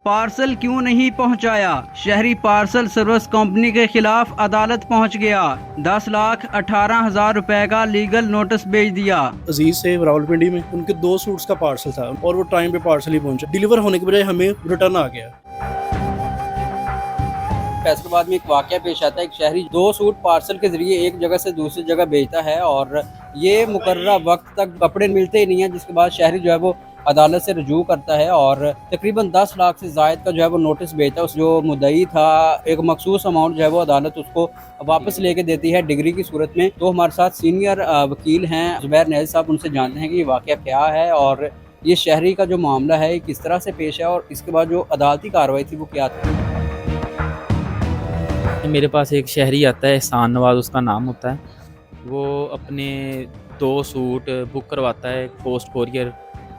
Parcel क्यों नहीं पहुंचाया? शहरी पार्सल सर्विस कंपनी के खिलाफ अदालत पहुंच गया। 10,18,000 रुपए का लीगल नोटिस भेज दिया। अजीज से रावलपिंडी में उनके 2 सूट्स का पार्सल था और वो टाइम पे पार्सल ही पहुंचा। डिलीवर होने के बजाय हमें रिटर्न आ गया। फैसलाबाद में एक वाकया पेश आता है। एक शहरी 2 सूट पार्सल के जरिए एक जगह से दूसरी जगह भेजता है और ये मुकर्ररा वक्त तक कपड़े मिलते ही नहीं है, जिसके बाद शहरी जो है वो अदालत से रजू करता है और तकरीबन 10 लाख से जायद का जो है वो नोटिस भेजता है। उस जो मुद्दई था एक मखसूस अमाउंट जो है वो अदालत उसको वापस लेके देती है डिग्री की सूरत में। तो हमारे साथ सीनियर वकील हैं जुबैर नैज साहब, उनसे जानते हैं कि ये वाकया क्या है और ये शहरी का जो मामला है किस तरह से पेश है और इसके बाद जो अदालती कार्रवाई थी वो क्या थी। मेरे पास एक शहरी आता है, एहसान नवाज उसका नाम होता है। वो अपने 2 सूट बुक करवाता है पोस्ट कोरियर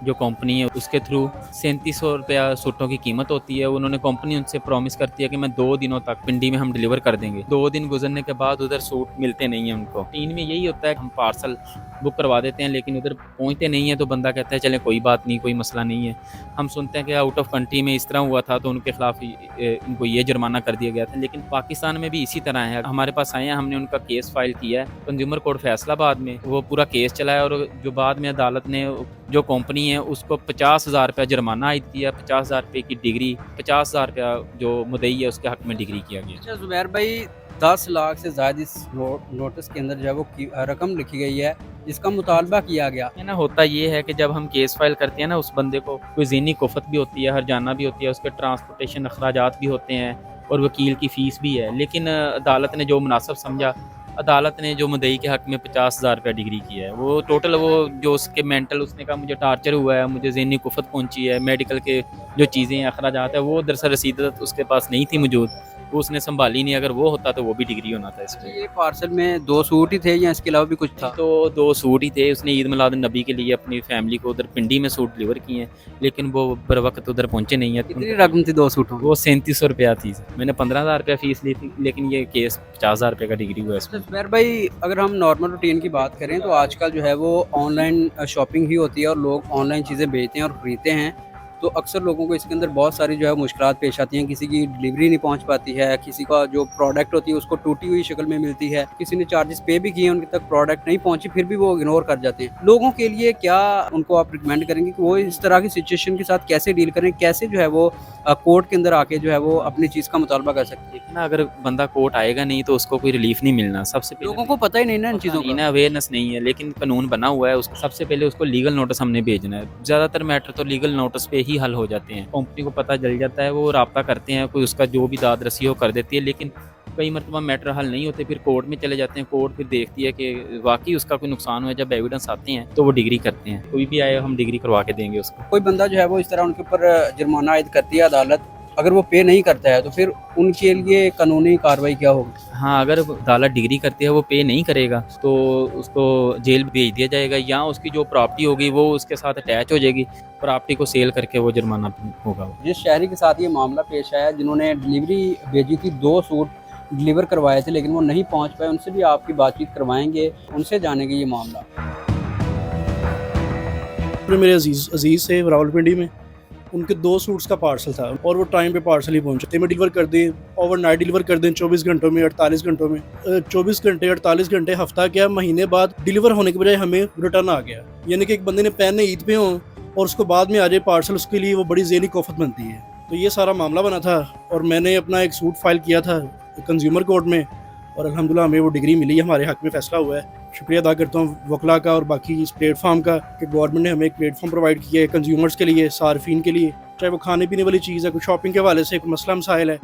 जो कंपनी है उसके थ्रू। 3700 रुपया सूटों की कीमत होती है। उन्होंने कंपनी उनसे प्रॉमिस करती है कि मैं 2 दिनों तक पिंडी में हम डिलीवर कर देंगे। 2 दिन गुजरने के बाद उधर सूट मिलते नहीं हैं उनको। टीन में यही होता है हम पार्सल बुक करवा देते हैं लेकिन उधर पहुंचते नहीं है, तो बंदा कहता है चले कोई बात नहीं, कोई मसला नहीं है। हम सुनते हैं कि आउट ऑफ कंट्री में इस तरह हुआ था तो उनके खिलाफ इनको ये जुर्माना कर दिया गया था। लेकिन पाकिस्तान में भी इसी तरह है। हमारे पास आए हैं, हमने उनका केस फाइल किया है कंज्यूमर कोर्ट फैसलाबाद में। वो पूरा केस चला है और जो बाद में अदालत ने जो कंपनी है उसको 50,000 रुपया जुर्माना आयद किया, 50,000 रुपये की डिग्री, 50,000 रुपया जो मुद्दई है उसके हक में डिग्री किया गया। अच्छा जुबैर भाई, 10 लाख से ज़्यादा इस नोटिस के अंदर जो है वो रकम लिखी गई है जिसका मुतालबा किया गया है ना। होता ये है कि जब हम केस फाइल करते हैं ना, उस बंदे को कोई ज़हनी कुफ़त भी होती है, हरजाना भी होती है, उसके ट्रांसपोर्टेशन अखराजात भी होते हैं और वकील की फ़ीस भी है। लेकिन अदालत ने जो मुनासिब समझा, अदालत ने जो मुद्दई के हक़ में 50,000 रुपया डिग्री किया है। वो टोटल वो जो उसके मेंटल, उसने कहा मुझे टार्चर हुआ है, मुझे ज़हनी कुफ़त पहुंची है, मेडिकल के जो चीज़ें अखराजात है वो दरअसल रसीद उसके पास नहीं थी मौजूद, वो उसने संभाली नहीं। अगर वो होता तो वो भी डिग्री होना था इसमें। ये पार्सल में 2 सूट ही थे या इसके अलावा भी कुछ था? तो 2 सूट ही थे। उसने ईद मिलाद नबी के लिए अपनी फैमिली को उधर पिंडी में सूट डिलीवर किए हैं लेकिन वो बर वक्त उधर पहुंचे नहीं है। कितनी रकम थी 2 सूटों? वो 3700 रुपया थी। मैंने 15,000 रुपया फ़ीस ली थी लेकिन ये केस 50,000 रुपये का डिग्री हुआ इसमें। जुबैर भाई, अगर हम नॉर्मल रूटीन की बात करें तो आजकल जो है वो ऑनलाइन शॉपिंग ही होती है और लोग ऑनलाइन चीज़ें बेचते हैं और ख़रीदते हैं। तो अक्सर लोगों को इसके अंदर बहुत सारी जो है मुश्किलात पेश आती हैं। किसी की डिलीवरी नहीं पहुंच पाती है, किसी का जो प्रोडक्ट होती है उसको टूटी हुई शक्ल में मिलती है, किसी ने चार्जेस पे भी किए, उनके तक प्रोडक्ट नहीं पहुंची फिर भी वो इग्नोर कर जाते हैं। लोगों के लिए क्या उनको आप रिकमेंड करेंगे कि वो इस तरह की सिचुएशन के साथ कैसे डील करें, कैसे जो है वो कोर्ट के अंदर आके जो है वो अपनी चीज़ का मुतालबा कर सकते हैं? ना अगर बंदा कोर्ट आएगा नहीं तो उसको कोई रिलीफ नहीं मिलना। सबसे पहले लोगों को पता ही नहीं ना इन चीज़ों का, अवेयरनेस नहीं है, लेकिन कानून बना हुआ है। उसको सबसे पहले उसको लीगल नोटिस हमने भेजना है। ज़्यादातर मैटर तो लीगल नोटिस पे ही हल हो जाते हैं। कंपनी को पता चल जाता है, वो राब्ता करते हैं, कोई उसका जो भी दाद रसी हो कर देती है। लेकिन कई मरतबा मैटर हल नहीं होते, फिर कोर्ट में चले जाते हैं। कोर्ट फिर देखती है कि वाकई उसका कोई नुकसान हुआ। जब एविडेंस आते हैं तो वो डिग्री करते हैं। कोई भी आए हम डिग्री करवा के देंगे उसको। कोई बंदा जो है वो इस तरह उनके ऊपर जुर्माना आयद करती है अदालत, अगर वो पे नहीं करता है तो फिर उनके लिए कानूनी कार्रवाई क्या होगी? हाँ, अगर अदालत डिग्री करती है वो पे नहीं करेगा तो उसको जेल भेज दिया जाएगा या उसकी जो प्रॉपर्टी होगी वो उसके साथ अटैच हो जाएगी। प्रॉपर्टी को सेल करके वो जुर्माना होगा। जिस शहरी के साथ ये मामला पेश आया, जिन्होंने डिलीवरी भेजी थी, 2 सूट डिलीवर करवाए थे लेकिन वो नहीं पहुंच पाए, उनसे भी आपकी बातचीत करवाएंगे, उनसे जानेंगे ये मामला। मेरे अजीज से रावलपिंडी में उनके 2 सूट्स का पार्सल था और वो टाइम पे पार्सल ही पहुंचे। में डिलीवर कर दें, ओवरनाइट डिलीवर कर दें, 24 घंटों में, 48 घंटों में। 24 घंटे, 48 घंटे, हफ्ता क्या, महीने बाद डिलीवर होने के बजाय हमें रिटर्न आ गया। यानी कि एक बंदे ने पहनने ईद पे हो और उसको बाद में आ जाए पार्सल, उसके लिए वो बड़ी ज़हनी कुफ़त बनती है। तो ये सारा मामला बना था और मैंने अपना एक सूट फाइल किया था कंज्यूमर कोर्ट में और अल्हम्दुलिल्लाह हमें वो डिग्री मिली, हमारे हक़ में फ़ैसला हुआ है। शुक्रिया अदा करता हूँ वकला का और बाकी इस प्लेटफॉर्म का कि गवर्नमेंट ने हमें एक प्लेटफॉर्म प्रोवाइड किया है कंज्यूमर्स के लिए, सार्फिन के लिए। चाहे वो खाने पीने वाली चीज़ है, कोई शॉपिंग के हवाले से कोई मसला मसाइल है,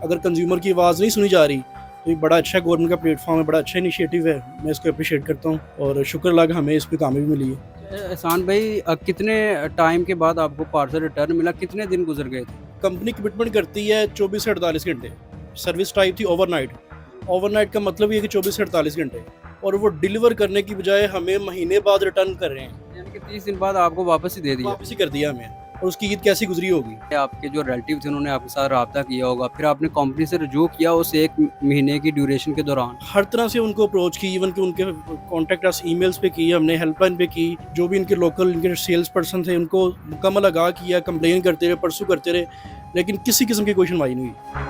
अगर कंज्यूमर की आवाज़ नहीं सुनी जा रही तो ये बड़ा अच्छा गवर्नमेंट का प्लेटफॉर्म है, बड़ा अच्छा इनिशिएटिव है। मैं इसको अप्रिशिएट करता हूँ और शुक्र अल्लाह का हमें इस पर कामयाबी मिली है। एहसान भाई, कितने टाइम के बाद आपको पार्सल रिटर्न मिला, कितने दिन गुजर गए थे? कंपनी कमिटमेंट करती है 24 से 48 घंटे। सर्विस टाइप थी ओवरनाइट। ओवरनाइट का मतलब ये कि 24 से 48 घंटे, और वो डिलीवर करने की बजाय हमें महीने बाद रिटर्न कर रहे हैं। यानी कि 30 दिन बाद आपको वापस ही दे दिया? वापस ही कर दिया हमें। और उसकी ईद कैसी गुजरी होगी। आपके जो रिलेटिव थे उन्होंने आपके साथ रब्ता किया होगा, फिर आपने कंपनी से रजू किया उस 1 महीने की ड्यूरेशन के दौरान? हर तरह से उनको अप्रोच की, इवन कि उनके कॉन्टेक्ट अस ईमेल्स पे की, हमने हेल्पलाइन पे की, जो भी इनके लोकल इनके सेल्स पर्सन थे उनको मुकम्मल आगाह किया, कंप्लेन करते रहे, परसू करते रहे, लेकिन किसी किस्म की कोई सुनवाई नहीं हुई।